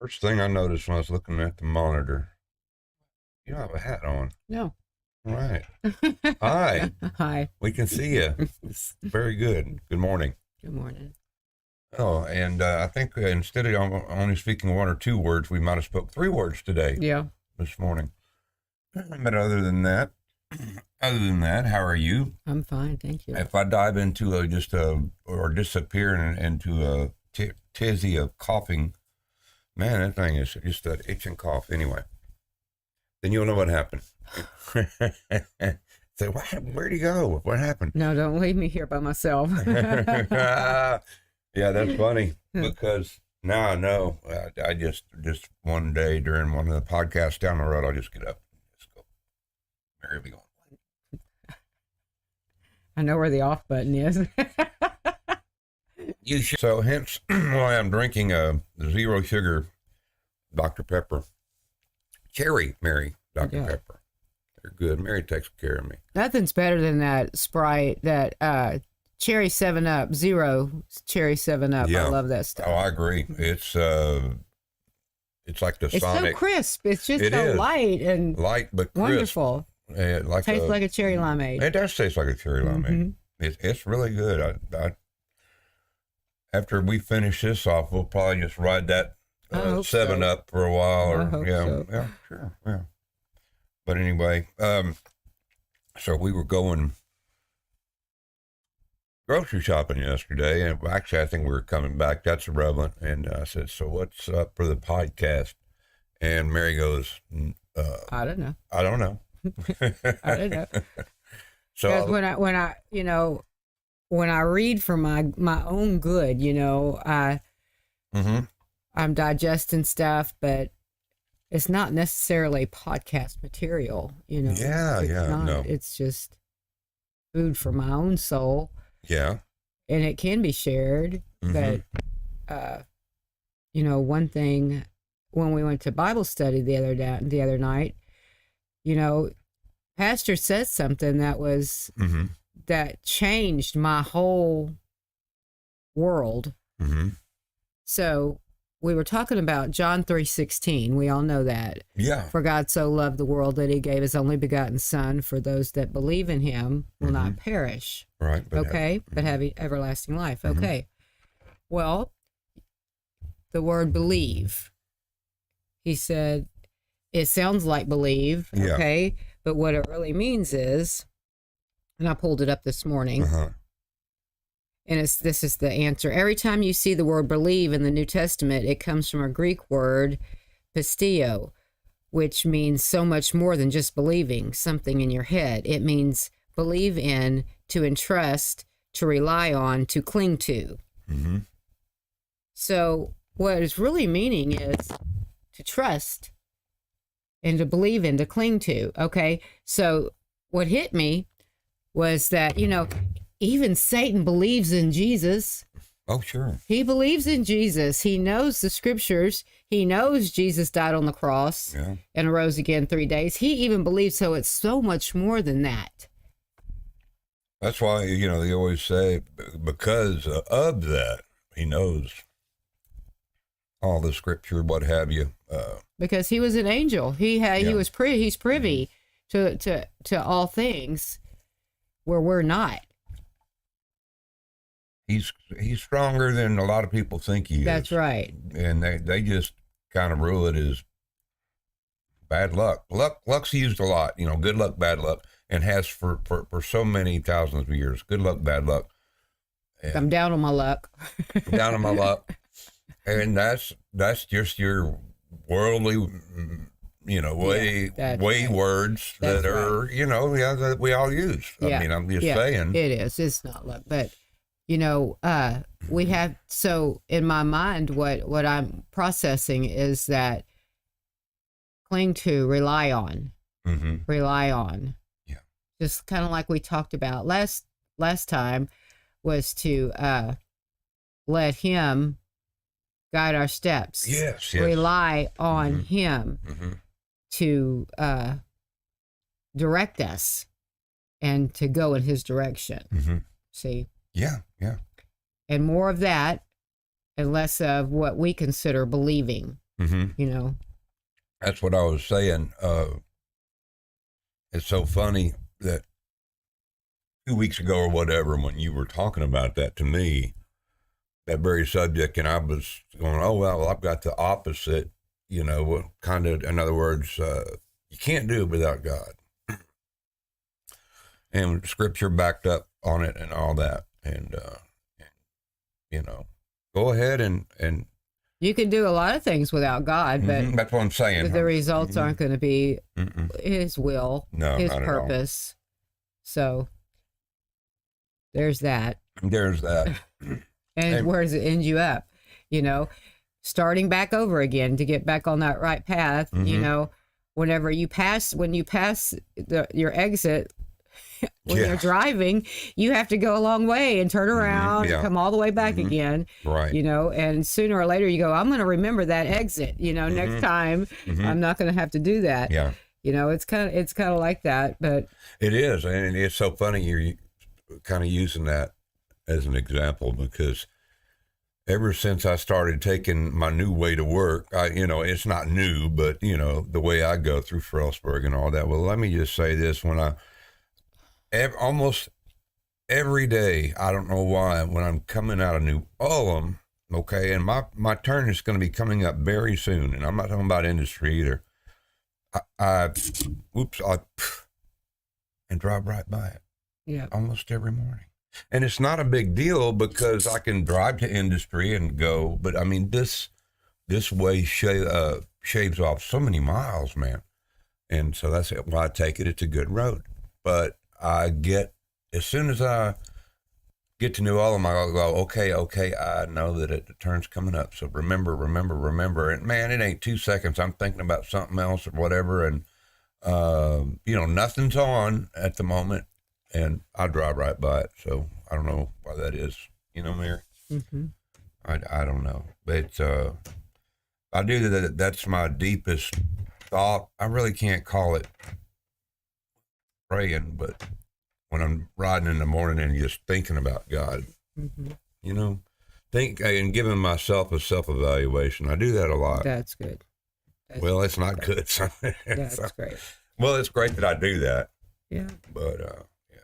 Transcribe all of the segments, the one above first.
First thing I noticed when I was looking at the monitor, you don't have a hat on. No. All right. Hi. Hi. We can see you. It's very good. Good morning. Good morning. Oh, and I think instead of only speaking one or two words, we might have spoke 3 words today. Yeah. This morning. But other than that, how are you? I'm fine, thank you. If I dive into or disappear into a tizzy of coughing, man, that thing is just that itch and cough. Anyway, then you'll know what happened. Say, what happened? Where'd he go? What happened? No, don't leave me here by myself. Yeah, that's funny because now I know. I just one day during one of the podcasts down the road, I'll just get up and just go. Where are we going? I know where the off button is. You should. So hence why I'm drinking a 0 sugar Dr. Pepper. Cherry Mary Dr. Pepper. They're good. Mary takes care of me. Nothing's better than that Sprite, that Cherry 7-Up, Zero Cherry 7-Up. Yeah. I love that stuff. Oh, I agree. It's like the It's Sonic. so crisp. It's just It so is. light and Light but crisp. wonderful. Tastes like a cherry limeade. It does taste like a cherry limeade. It's really good. I after we finish this off, we'll probably just ride that 7-Up for a while. Or yeah, sure, yeah. But anyway, so we were going grocery shopping yesterday, and actually I think we were coming back. That's irrelevant. And I said, "So what's up for the podcast?" And Mary goes, I don't know. "I don't know." I don't know. So Because when I read for my own good, I'm digesting stuff, but it's not necessarily podcast material, Yeah, It's not. no. It's just food for my own soul, Yeah. and it can be shared. But one thing, when we went to Bible study the other night, Pastor said something that changed my whole world. So we were talking about John 3:16. We all know that. Yeah. For God so loved the world that he gave his only begotten son, for those that believe in him will not perish. Right. But have everlasting life. Okay. Well, the word believe, he said, it sounds like believe. Yeah. Okay. But what it really means is, and I pulled it up this morning, and this is the answer. Every time you see the word believe in the New Testament, it comes from a Greek word, pisteo, which means so much more than just believing something in your head. It means believe in, to entrust, to rely on, to cling to. So what it's really meaning is to trust and to believe in, to cling to. Okay. So what hit me was that, even Satan believes in Jesus. Oh, sure. He believes in Jesus. He knows the scriptures. He knows Jesus died on the cross and rose again 3 days. He even believes, so it's so much more than that. That's why, they always say, because of that, he knows all the scripture, what have you. Because he was an angel. He's privy to all things where we're not. He's stronger than a lot of people think he is. That's right. And they just kind of rule it as bad luck. Luck's used a lot, good luck, bad luck, and has for so many thousands of years. Good luck, bad luck. And I'm down on my luck. down on my luck. And that's just your worldly, way right. words That's that are, right. that we all use. I mean, I'm just saying. It is. It's not luck, but we have, so in my mind, what I'm processing is that cling to, rely on. Yeah. Just kind of like we talked about last time, was to let him guide our steps. Yes. Rely on him to direct us and to go in his direction. See? Yeah. And more of that and less of what we consider believing. you know. That's what I was saying. It's so funny that 2 weeks ago or whatever, when you were talking about that to me, that very subject, and I was going, oh, well, I've got the opposite, you know, kind of, in other words, you can't do it without God. And scripture backed up on it and all that. And you know, go ahead and you can do a lot of things without God, but that's what I'm saying. The results aren't going to be His will, His purpose. So there's that. There's that. And where does it end you up? You know, starting back over again to get back on that right path. You know, when you pass your exit. When you're driving, you have to go a long way and turn around and come all the way back again. Right. You know, and sooner or later you go, I'm going to remember that exit. You know, next time I'm not going to have to do that. Yeah. You know, it's kind of like that, but it is, and it's so funny you're kind of using that as an example, because ever since I started taking my new way to work, you know, it's not new, but you know, the way I go through Frelsberg and all that. Well, let me just say this: almost every day, I don't know why, when I'm coming out of New Ulm, okay, and my turn is going to be coming up very soon, and I'm not talking about industry either. I and drive right by it. Yeah, almost every morning, and it's not a big deal because I can drive to industry and go. But I mean, this way shaves off so many miles, man, and so that's it. Why I take it. It's a good road, but as soon as I get to New Ulm, I'll go, okay, I know that the turn's coming up. So remember. And man, it ain't 2 seconds. I'm thinking about something else or whatever. And, you know, nothing's on at the moment. And I drive right by it. So I don't know why that is, you know, Mary. I don't know. But I do that. That's my deepest thought. I really can't call it praying, but when I'm riding in the morning and just thinking about God, you know, and giving myself a self-evaluation. I do that a lot. That's good. Well, it's not good. That's great. Well, it's great that I do that. Yeah. But, yeah.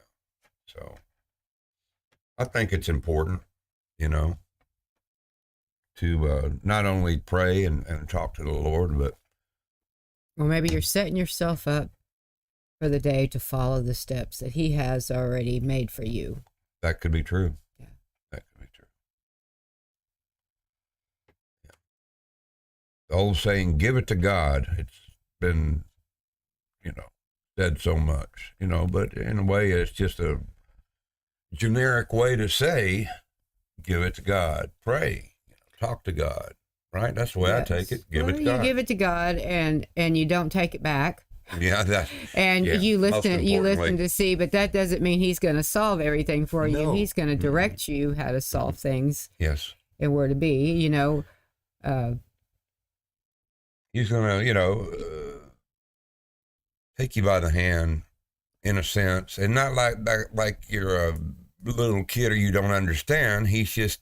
So I think it's important, you know, to not only pray and talk to the Lord, but. Well, maybe you're setting yourself up for the day to follow the steps that He has already made for you. That could be true. Yeah. That could be true. Yeah. The old saying, give it to God. It's been, you know, said so much, you know, but in a way it's just a generic way to say, give it to God. Pray. You know, talk to God. Right? That's the way I take it. Give it to God. You give it to God and you don't take it back. Yeah, you listen to see, but that doesn't mean He's going to solve everything for you. He's going to direct you how to solve things. Yes, and where to be. You know, He's going to, you know, take you by the hand, in a sense, and not like you're a little kid or you don't understand. He's just,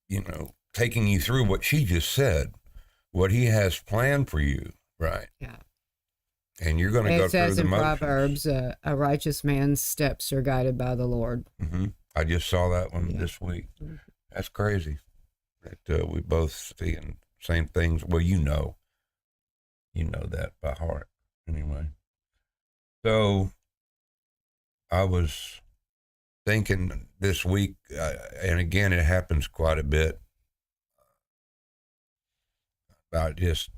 you know, taking you through what she just said, what He has planned for you, right? Yeah. And you're going to go through the motions. It says in Proverbs, a righteous man's steps are guided by the Lord. I just saw that one this week. That's crazy. That we both see the same things. Well, you know that by heart anyway. So I was thinking this week, and again, it happens quite a bit, about just,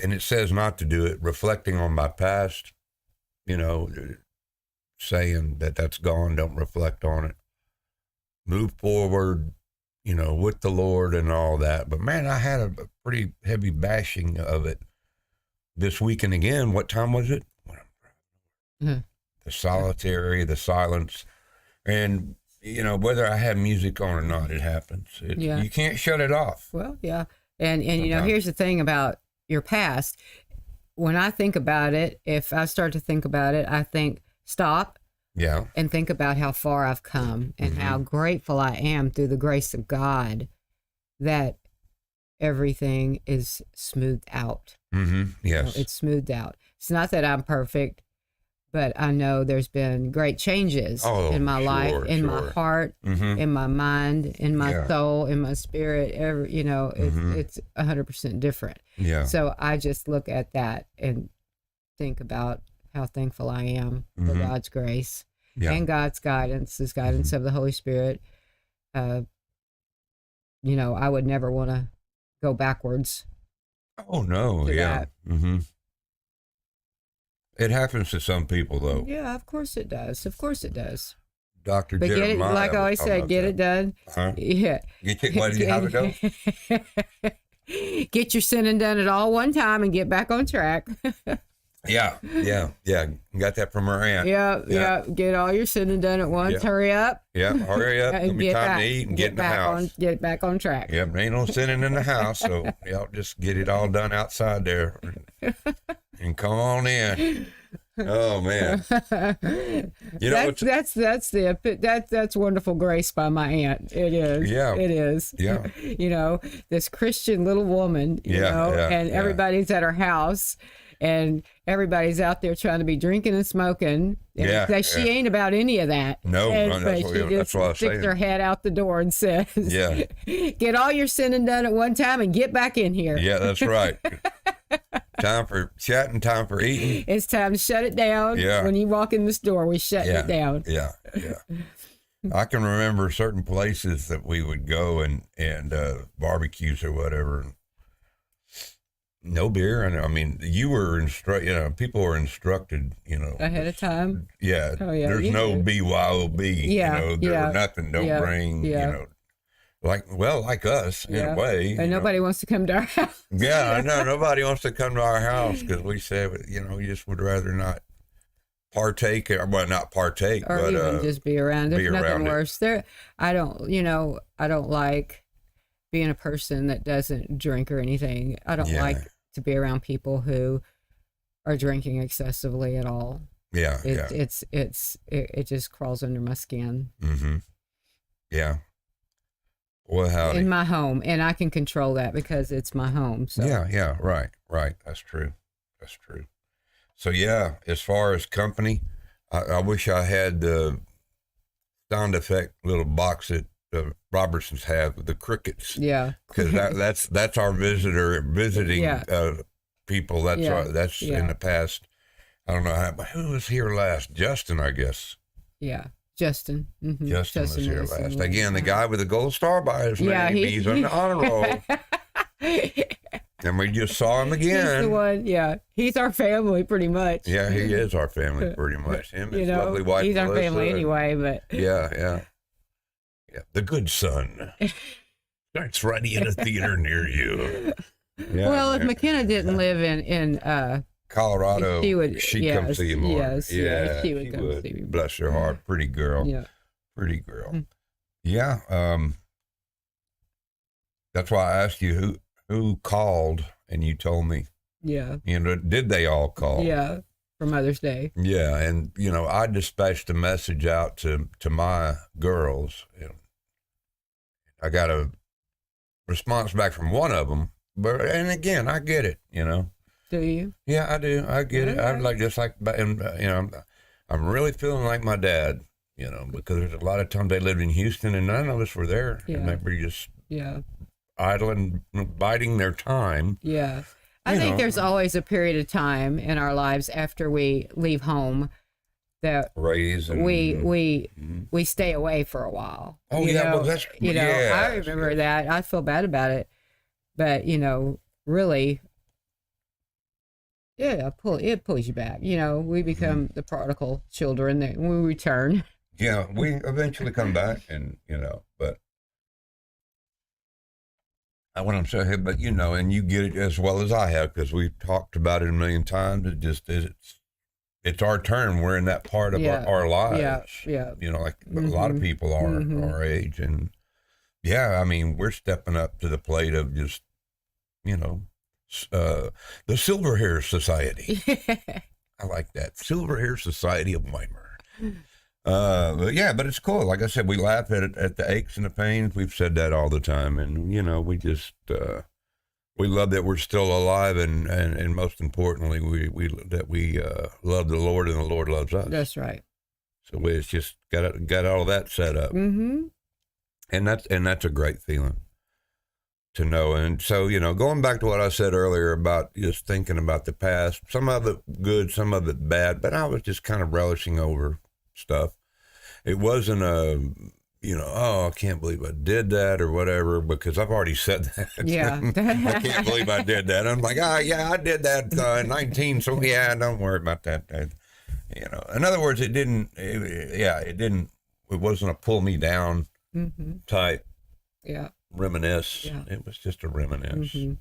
and it says not to do it, reflecting on my past, you know, saying that that's gone, don't reflect on it. Move forward, you know, with the Lord and all that. But man, I had a pretty heavy bashing of it this weekend again. What time was it? The solitary, the silence. And, you know, whether I have music on or not, it happens. You can't shut it off. Well, yeah. And you know, here's the thing about your past. When I think about it, if I start to think about it, I think, stop. Yeah. And think about how far I've come and how grateful I am through the grace of God that everything is smoothed out. Yes. It's smoothed out. It's not that I'm perfect, but I know there's been great changes in my life, in my heart, in my mind, in my soul, in my spirit. It's 100% different. Yeah. So I just look at that and think about how thankful I am for God's grace and God's guidance, His guidance of the Holy Spirit. I would never want to go backwards. Oh, no. Yeah. It happens to some people, though. Yeah, of course it does. Of course it does. Dr. But Jeremiah. Get it, like I always say, get it done. Huh? Yeah. How it goes? Get your sinning done at all one time and get back on track. Yeah. Got that from her aunt. Yeah. Get all your sinning done at once. Yeah. Hurry up. Yeah, hurry up. It'll be time to eat and get in the house. Get back on track. Yeah, there ain't no sinning in the house, so y'all just get it all done outside there and come on in. Oh man, that's Wonderful Grace by my aunt. It is. Yeah, it is. Yeah, this Christian little woman. And everybody's at her house. And everybody's out there trying to be drinking and smoking. And she ain't about any of that. No, but she just sticks her head out the door and says, get all your sinning done at one time and get back in here. Yeah, that's right. Time for chatting, time for eating. It's time to shut it down. Yeah. When you walk in the store, we shut it down. Yeah. I can remember certain places that we would go and barbecues or whatever. No beer, and I mean, you were people were instructed, ahead of time. Yeah. Oh, yeah. There's no BYOB. Yeah. Nothing. Don't bring. Like us in a way. And nobody wants to come to our house. Yeah, I know. Nobody wants to come to our house because we said, you just would rather not partake, not partake, or but even just be around. There's nothing worse. I don't like being a person that doesn't drink or anything. I don't like to be around people who are drinking excessively at all. Yeah, it just crawls under my skin. Yeah. Well, howdy. In my home, and I can control that because it's my home. So. Yeah, right. That's true. So yeah, as far as company, I wish I had the sound effect little box that Robertsons have with the crickets. Yeah, because that's our visiting people. That's in the past. I don't know who was here last. Justin, I guess. Yeah. Justin. Justin was here last. Again, the guy with the gold star by his name. He's on the honor roll. And we just saw him again. He's the one, he's our family pretty much. Yeah, he is our family pretty much. Him, his lovely wife. He's our Melissa, family anyway, but. Yeah. The Good Son. It's right in a theater near you. Yeah, well, if McKenna didn't live in Colorado, she'd come see you more. Yes, she would come see me. Bless her heart. Pretty girl. Yeah. Pretty girl. Yeah. That's why I asked you who called, and you told me. Yeah. Did they all call? Yeah. For Mother's Day. Yeah. And, I dispatched a message out to my girls. I got a response back from one of them, and again, I get it, Do you? Yeah, I do. I get it. I'm I'm really feeling like my dad, because there's a lot of times they lived in Houston and none of us were there. Yeah. And they were just idling, biding their time. Yeah. I think there's always a period of time in our lives after we leave home that we stay away for a while. Oh, well, that's, I remember that. I feel bad about it. But, really, it pulls you back. We become the prodigal children that we return. Yeah, we eventually come back and, but I want to say, but, and you get it as well as I have, because we've talked about it a million times. It just is. It's our turn. We're in that part of our lives. Yeah. Like a lot of people are our age. And we're stepping up to the plate of just, the Silver Hair Society. I like that. Silver Hair Society of Weimar. But it's cool. Like I said, we laugh at the aches and the pains. We've said that all the time. And, we just, we love that we're still alive, and most importantly, we love the Lord, and the Lord loves us. That's right. So it's just got all of that set up, Mm-hmm. and that's a great feeling to know. And so, going back to what I said earlier about just thinking about the past, some of it good, some of it bad, but I was just kind of relishing over stuff. It wasn't I can't believe I did that or whatever, because I've already said that. Yeah. I can't believe I did that. I'm like, yeah, I did that in 19, so yeah, don't worry about that. In other words, it wasn't a pull me down type reminisce. Yeah. It was just a reminisce. Mm-hmm.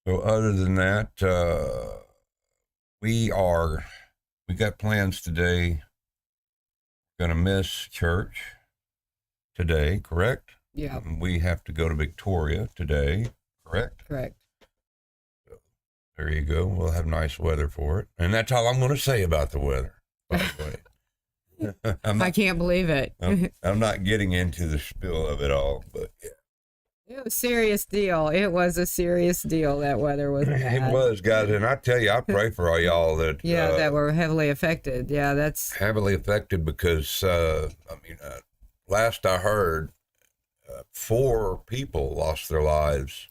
So other than that, we got plans today. Going to miss church today, correct? Yeah. We have to go to Victoria today, correct? Correct. So, there you go. We'll have nice weather for it. And that's all I'm going to say about the weather, by the way. I can't believe it. I'm not getting into the spiel of it all, but yeah. It was a serious deal. It was a serious deal. That weather was bad. It was, guys. And I tell you, I pray for all y'all that... that were heavily affected. Yeah, that's... Heavily affected because, last I heard, 4 people lost their lives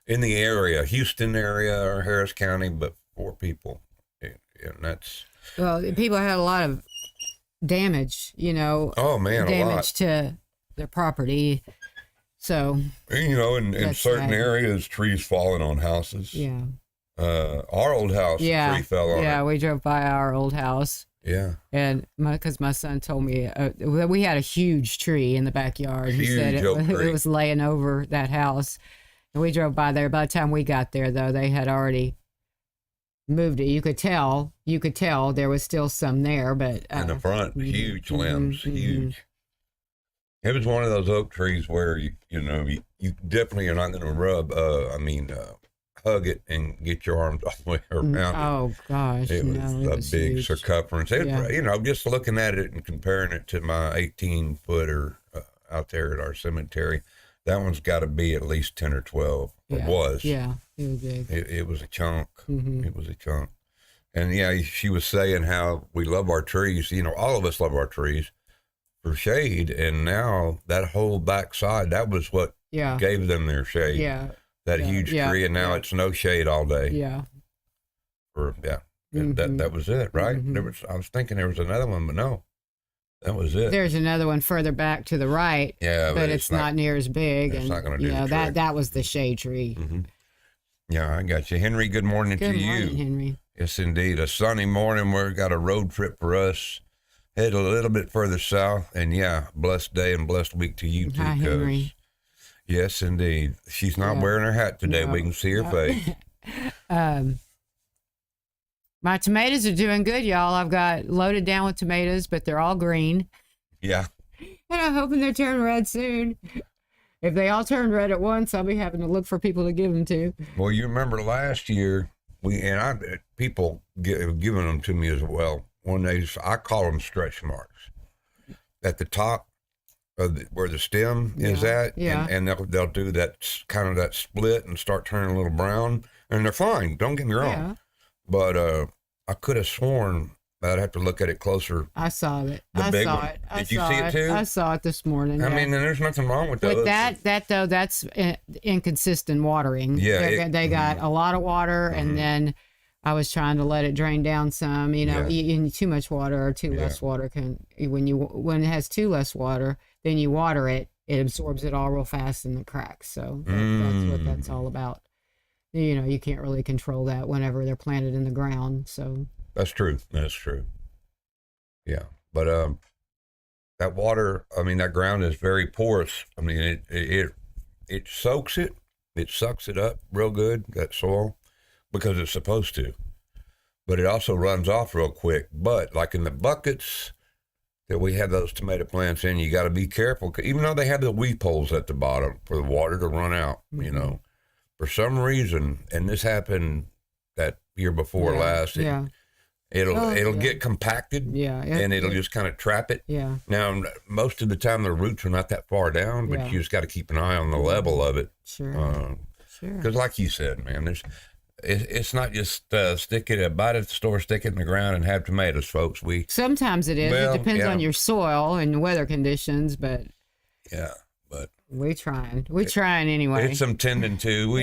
in the area, Houston area or Harris County, but 4 people. And that's... Well, people had a lot of damage, Oh, man, damage a lot. to their property. So, in certain areas, trees falling on houses. Yeah. Our old house, a tree fell on it. Yeah, we drove by our old house. Yeah. And because my son told me we had a huge tree in the backyard. He said it was laying over that house. And we drove by there. By the time we got there, though, they had already moved it. You could tell there was still some there, but in the front, huge limbs, huge. It was one of those oak trees where you definitely are not going to hug it and get your arms all the way around it. Oh gosh, it was a big huge circumference. Just looking at it and comparing it to my 18-footer out there at our cemetery, that one's got to be at least 10 or 12. Yeah. It was. Yeah, it was big. It was a chunk. Mm-hmm. It was a chunk. And she was saying how we love our trees. All of us love our trees for shade, and now that whole backside, that was what gave them their shade. Yeah. That huge tree, and now it's no shade all day. Yeah. That was it, right? Mm-hmm. I was thinking there was another one, but no. That was it. There's another one further back to the right. Yeah, but it's not near as big. It's not going to do the trick. That was the shade tree. Mm-hmm. Yeah, I got you. Henry, good morning to you. Good morning, Henry. Yes, indeed. A sunny morning. We've got a road trip for us. Head a little bit further south, and blessed day and blessed week to you too. Hi, Henry. Yes, indeed. She's not wearing her hat today. No, we can see her face. My tomatoes are doing good, y'all. I've got loaded down with tomatoes, but they're all green. Yeah. And I'm hoping they turn red soon. If they all turn red at once, I'll be having to look for people to give them to. Well, you remember last year, people giving them to me as well. I call them stretch marks at the top of where the stem is at, and they'll do that kind of that split and start turning a little brown, and they're fine. Don't get me wrong, but I could have sworn I'd have to look at it closer. I saw it. Did you see it too? I saw it this morning. I mean, there's nothing wrong with those. With that though, that's inconsistent watering. Yeah, they got a lot of water, and then I was trying to let it drain down some. Too much water or too less water when it has too less water, then you water it, it absorbs it all real fast in the cracks. So that's what that's all about. You can't really control that whenever they're planted in the ground. So that's true. Yeah, but that water, that ground is very porous. It soaks it, it sucks it up real good, that soil, because it's supposed to. But it also runs off real quick. But like in the buckets that we have those tomato plants in, you got to be careful, even though they have the weep holes at the bottom for the water to run out. For some reason, and this happened that year before last. It'll get compacted, and it'll just kind of trap it. Yeah. Now, most of the time, the roots are not that far down, but you just got to keep an eye on the level of it. Sure. Because, like you said, man, it's not just buy it at the store, stick it in the ground, and have tomatoes, folks. Sometimes it is. It depends on your soil and weather conditions, but but we're trying anyway. It's some tending to.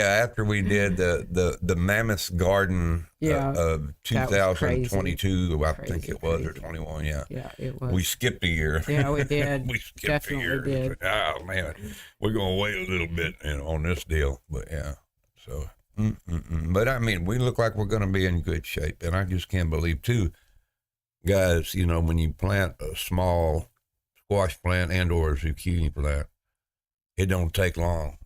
After we did the Mammoth Garden of 2022, I think it was, or 21. Yeah, it was. We skipped a year. Yeah, we did. We skipped a year. Did. Oh man, we're gonna wait a little bit on this deal, but yeah. So, but I mean, we look like we're gonna be in good shape, and I just can't believe too, guys. You know, when you plant a small squash plant and or zucchini plant, it don't take long.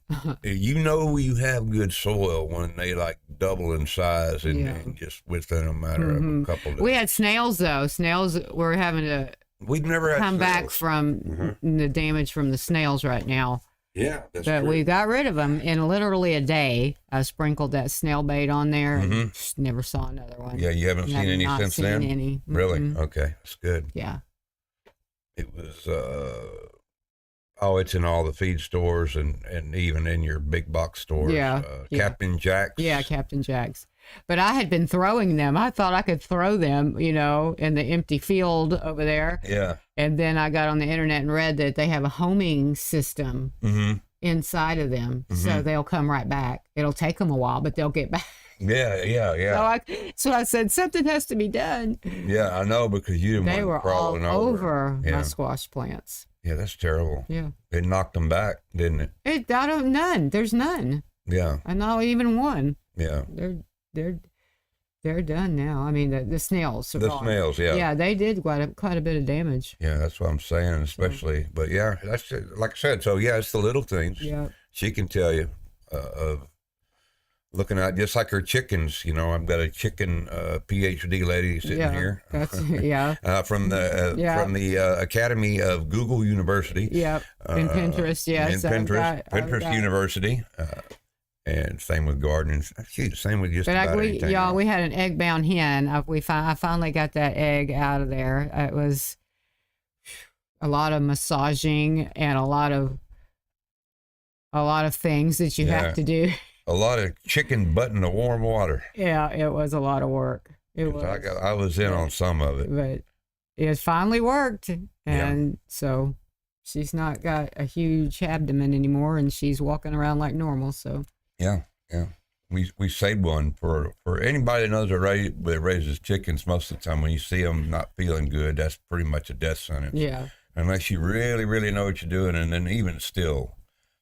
You know you have good soil when they like double in size and just within a matter of a couple of days. We had snails though. Snails, we're having to We've never had come snails. back from the damage from the snails right now. Yeah, that's but true. we got rid of them in literally a day. I sprinkled that snail bait on there and just never saw another one. Yeah, you haven't seen any since then? Any. Really? Okay, that's good. Yeah. It was, it's in all the feed stores and even in your big box stores. Captain Jack's. Yeah, Captain Jack's. But I had been throwing them. I thought I could throw them, in the empty field over there. Yeah. And then I got on the internet and read that they have a homing system inside of them. So they'll come right back. It'll take them a while, but they'll get back. Yeah. So I said, something has to be done. Yeah, I know, because you didn't They were want them crawling all over my squash plants. Yeah, that's terrible. Yeah. It knocked them back, didn't it? None. There's none. Yeah. And not even one. Yeah. They're done now. I mean, the snails. The snails, yeah. Yeah, they did quite a bit of damage. Yeah, that's what I'm saying, especially. But yeah, that's like I said. So yeah, it's the little things. Yeah. She can tell you of looking at, just like her chickens. I've got a chicken PhD lady sitting here. That's from the Academy of Google University. Yeah. In Pinterest, yes. In Pinterest University. And same with gardening. Shoot, same with just about anything. We had an egg-bound hen. I finally got that egg out of there. It was a lot of massaging and a lot of things that you have to do. A lot of chicken butt in the warm water. Yeah, it was a lot of work. I was in on some of it. But it finally worked. And so she's not got a huge abdomen anymore, and she's walking around like normal, so... Yeah. We saved one for anybody that knows that raises chickens. Most of the time, when you see them not feeling good, that's pretty much a death sentence. Yeah. Unless you really, really know what you're doing, and then even still,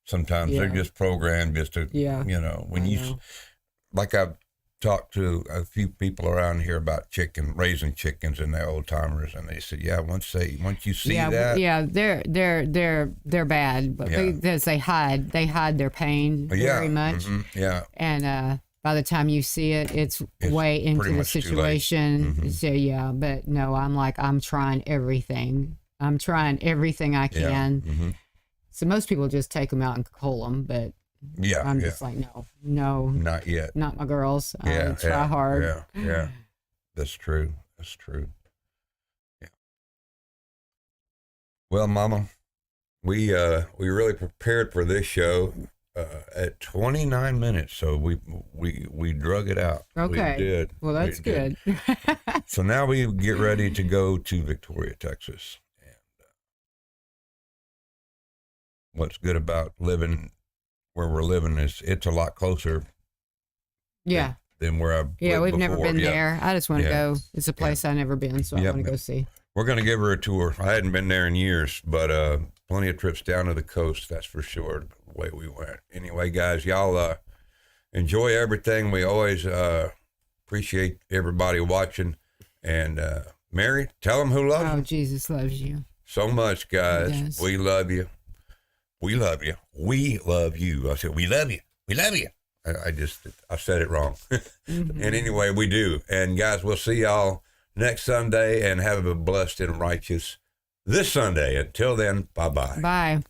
sometimes they're just programmed just to, like I've talked to a few people around here about raising chickens and the old timers, and they said, once you see that, they're bad, but because they hide their pain very much, and by the time you see it, it's way into the situation. So but no, I'm trying everything. I'm trying everything I can. So most people just take them out and cull them, but I'm just like, no, not yet, not my girls. I try hard. Yeah, that's true. Yeah. Well, Mama, we really prepared for this show at 29 minutes, so we drug it out. Okay, we did. Well, that's good. So now we get ready to go to Victoria, Texas, and what's good about living where we're living is it's a lot closer. Yeah. Than where I've lived we've never before. been there. I just want to go. It's a place I've never been, so I want to go see. We're going to give her a tour. I hadn't been there in years, but plenty of trips down to the coast, that's for sure, the way we went. Anyway, guys, y'all enjoy everything. We always appreciate everybody watching. And Mary, tell them who loves you. Oh, Jesus loves you. So much, guys. We love you. We love you. We love you. I said, we love you. We love you. I said it wrong. And anyway, we do. And guys, we'll see y'all next Sunday, and have a blessed and righteous this Sunday. Until then, bye-bye. Bye.